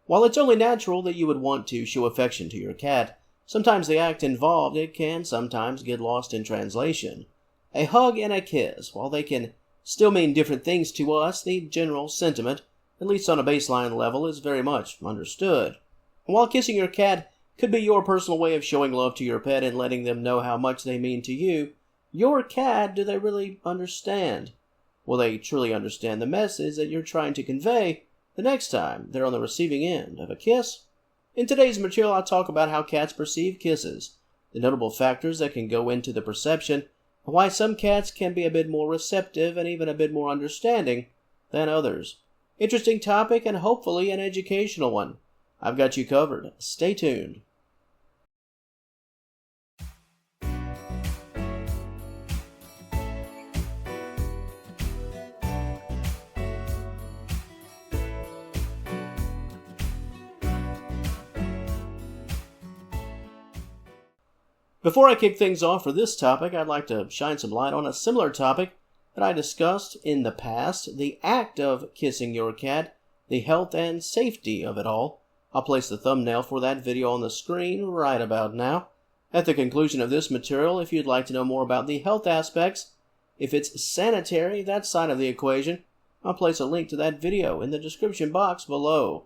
While it's only natural that you would want to show affection to your cat, sometimes the act involved, it can sometimes get lost in translation. A hug and a kiss, while they can still mean different things to us, the general sentiment, at least on a baseline level, is very much understood. And while kissing your cat could be your personal way of showing love to your pet and letting them know how much they mean to you, your cat, do they really understand? Will they truly understand the message that you're trying to convey the next time they're on the receiving end of a kiss? In today's material, I'll talk about how cats perceive kisses, the notable factors that can go into the perception, and why some cats can be a bit more receptive and even a bit more understanding than others. Interesting topic and hopefully an educational one. I've got you covered. Stay tuned. Before I kick things off for this topic, I'd like to shine some light on a similar topic that I discussed in the past, the act of kissing your cat, the health and safety of it all. I'll place the thumbnail for that video on the screen right about now. At the conclusion of this material, if you'd like to know more about the health aspects, if it's sanitary, that side of the equation, I'll place a link to that video in the description box below.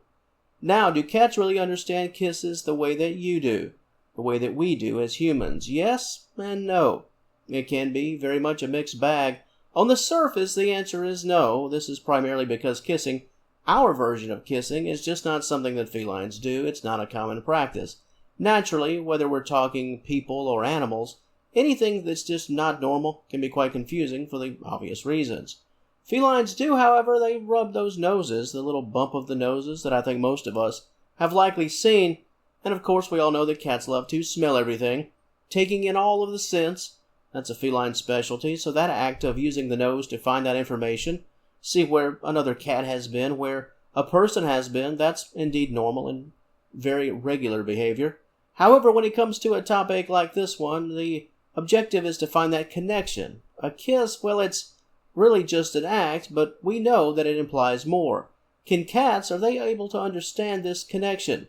Now, do cats really understand kisses the way that you do? The way that we do as humans? Yes and no. It can be very much a mixed bag. On the surface, the answer is no. This is primarily because kissing, our version of kissing, is just not something that felines do. It's not a common practice. Naturally, whether we're talking people or animals, anything that's just not normal can be quite confusing for the obvious reasons. Felines do, however, they rub those noses, the little bump of the noses that I think most of us have likely seen. And of course, we all know that cats love to smell everything, taking in all of the scents. That's a feline specialty, so that act of using the nose to find out information, see where another cat has been, where a person has been, that's indeed normal and very regular behavior. However, when it comes to a topic like this one, the objective is to find that connection. A kiss, well, it's really just an act, but we know that it implies more. Can cats, are they able to understand this connection?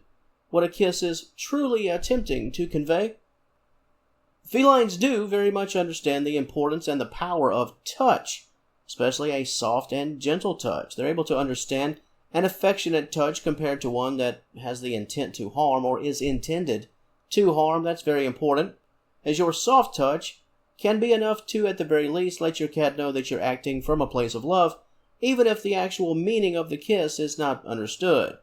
What a kiss is truly attempting to convey? Felines do very much understand the importance and the power of touch, especially a soft and gentle touch. They're able to understand an affectionate touch compared to one that has the intent to harm or is intended to harm. That's very important, as your soft touch can be enough to, at the very least, let your cat know that you're acting from a place of love, even if the actual meaning of the kiss is not understood.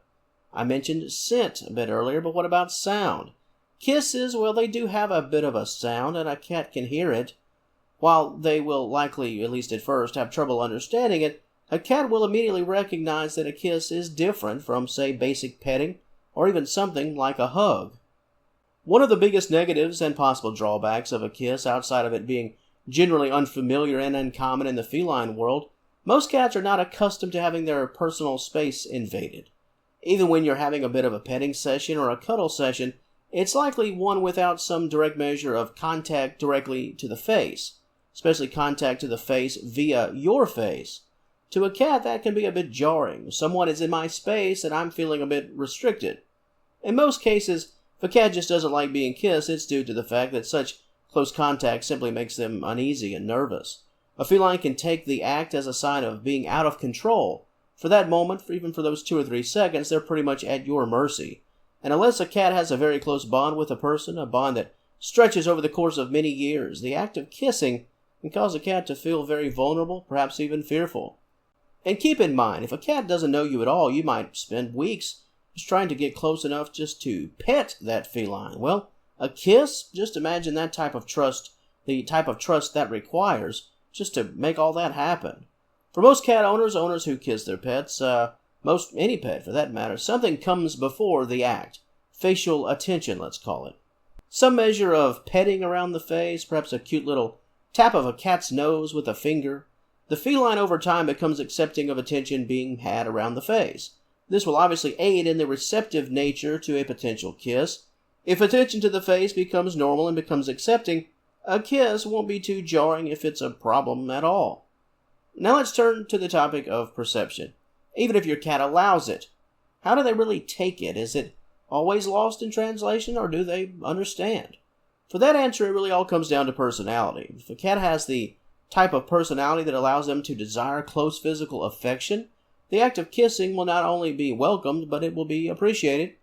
I mentioned scent a bit earlier, but what about sound? Kisses, well, they do have a bit of a sound, and a cat can hear it. While they will likely, at least at first, have trouble understanding it, a cat will immediately recognize that a kiss is different from, say, basic petting, or even something like a hug. One of the biggest negatives and possible drawbacks of a kiss, outside of it being generally unfamiliar and uncommon in the feline world, most cats are not accustomed to having their personal space invaded. Even when you're having a bit of a petting session or a cuddle session, it's likely one without some direct measure of contact directly to the face, especially contact to the face via your face. To a cat, that can be a bit jarring. Someone is in my space and I'm feeling a bit restricted. In most cases, if a cat just doesn't like being kissed, it's due to the fact that such close contact simply makes them uneasy and nervous. A feline can take the act as a sign of being out of control. For that moment, even for those 2 or 3 seconds, they're pretty much at your mercy. And unless a cat has a very close bond with a person, a bond that stretches over the course of many years, the act of kissing can cause a cat to feel very vulnerable, perhaps even fearful. And keep in mind, if a cat doesn't know you at all, you might spend weeks just trying to get close enough just to pet that feline. Well, a kiss, just imagine that type of trust, the type of trust that requires just to make all that happen. For most cat owners, owners who kiss their pets, most any pet for that matter, something comes before the act. Facial attention, let's call it. Some measure of petting around the face, perhaps a cute little tap of a cat's nose with a finger. The feline over time becomes accepting of attention being had around the face. This will obviously aid in the receptive nature to a potential kiss. If attention to the face becomes normal and becomes accepting, a kiss won't be too jarring if it's a problem at all. Now let's turn to the topic of perception. Even if your cat allows it, How do they really take it? Is it always lost in translation, or do they understand? For that answer, it really all comes down to personality. If a cat has the type of personality that allows them to desire close physical affection, the act of kissing will not only be welcomed, but it will be appreciated.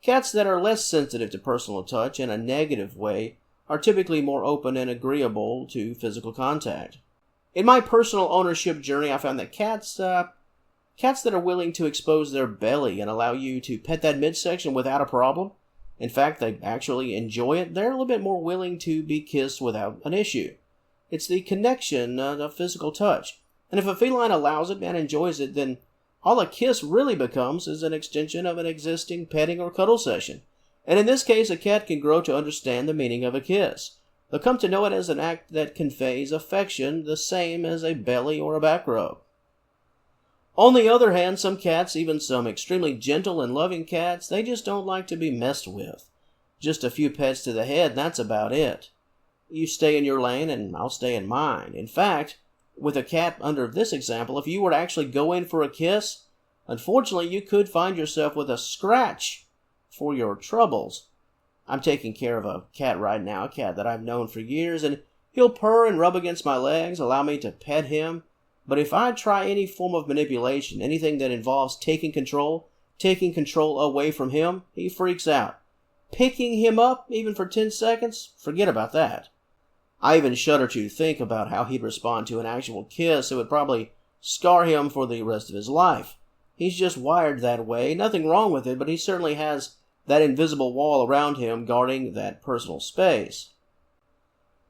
Cats that are less sensitive to personal touch in a negative way are typically more open and agreeable to physical contact. In my personal ownership journey, I found that cats that are willing to expose their belly and allow you to pet that midsection without a problem, in fact, they actually enjoy it, they're a little bit more willing to be kissed without an issue. It's the connection of physical touch. And if a feline allows it and enjoys it, then all a kiss really becomes is an extension of an existing petting or cuddle session. And in this case, a cat can grow to understand the meaning of a kiss. They'll come to know it as an act that conveys affection, the same as a belly or a back rub. On the other hand, some cats, even some extremely gentle and loving cats, they just don't like to be messed with. Just a few pets to the head, and that's about it. You stay in your lane, and I'll stay in mine. In fact, with a cat under this example, if you were to actually go in for a kiss, unfortunately, you could find yourself with a scratch for your troubles. I'm taking care of a cat right now, a cat that I've known for years, and he'll purr and rub against my legs, allow me to pet him. But if I try any form of manipulation, anything that involves taking control away from him, he freaks out. Picking him up, even for 10 seconds, forget about that. I even shudder to think about how he'd respond to an actual kiss. It would probably scar him for the rest of his life. He's just wired that way, nothing wrong with it, but he certainly has that invisible wall around him guarding that personal space.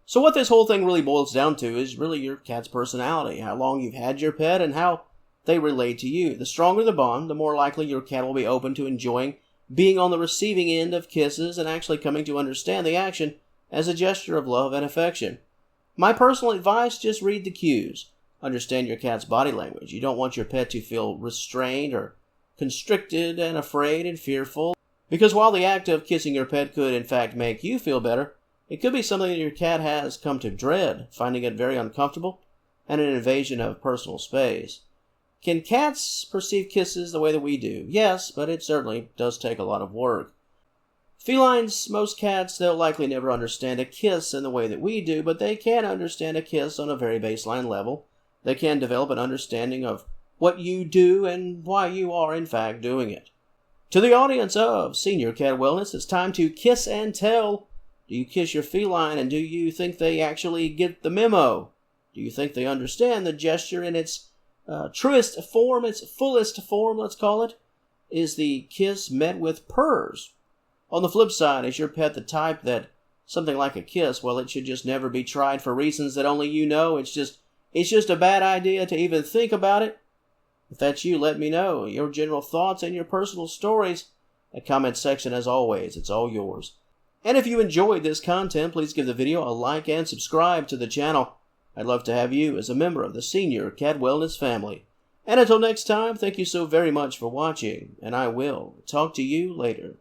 So what this whole thing really boils down to is really your cat's personality, how long you've had your pet, and how they relate to you. The stronger the bond, the more likely your cat will be open to enjoying being on the receiving end of kisses and actually coming to understand the action as a gesture of love and affection. My personal advice, just read the cues. Understand your cat's body language. You don't want your pet to feel restrained or constricted and afraid and fearful, because while the act of kissing your pet could in fact make you feel better, it could be something that your cat has come to dread, finding it very uncomfortable and an invasion of personal space. Can cats perceive kisses the way that we do? Yes, but it certainly does take a lot of work. Felines, most cats, they'll likely never understand a kiss in the way that we do, but they can understand a kiss on a very baseline level. They can develop an understanding of what you do and why you are in fact doing it. To the audience of Senior Cat Wellness, it's time to kiss and tell. Do you kiss your feline, and do you think they actually get the memo? Do you think they understand the gesture in its truest form, its fullest form, let's call it? Is the kiss met with purrs? On the flip side, is your pet the type that something like a kiss, well, it should just never be tried for reasons that only you know? It's just a bad idea to even think about it? If that's you, let me know your general thoughts and your personal stories. The comment section, as always, it's all yours. And if you enjoyed this content, please give the video a like and subscribe to the channel. I'd love to have you as a member of the Senior Cat Wellness family. And until next time, thank you so very much for watching, and I will talk to you later.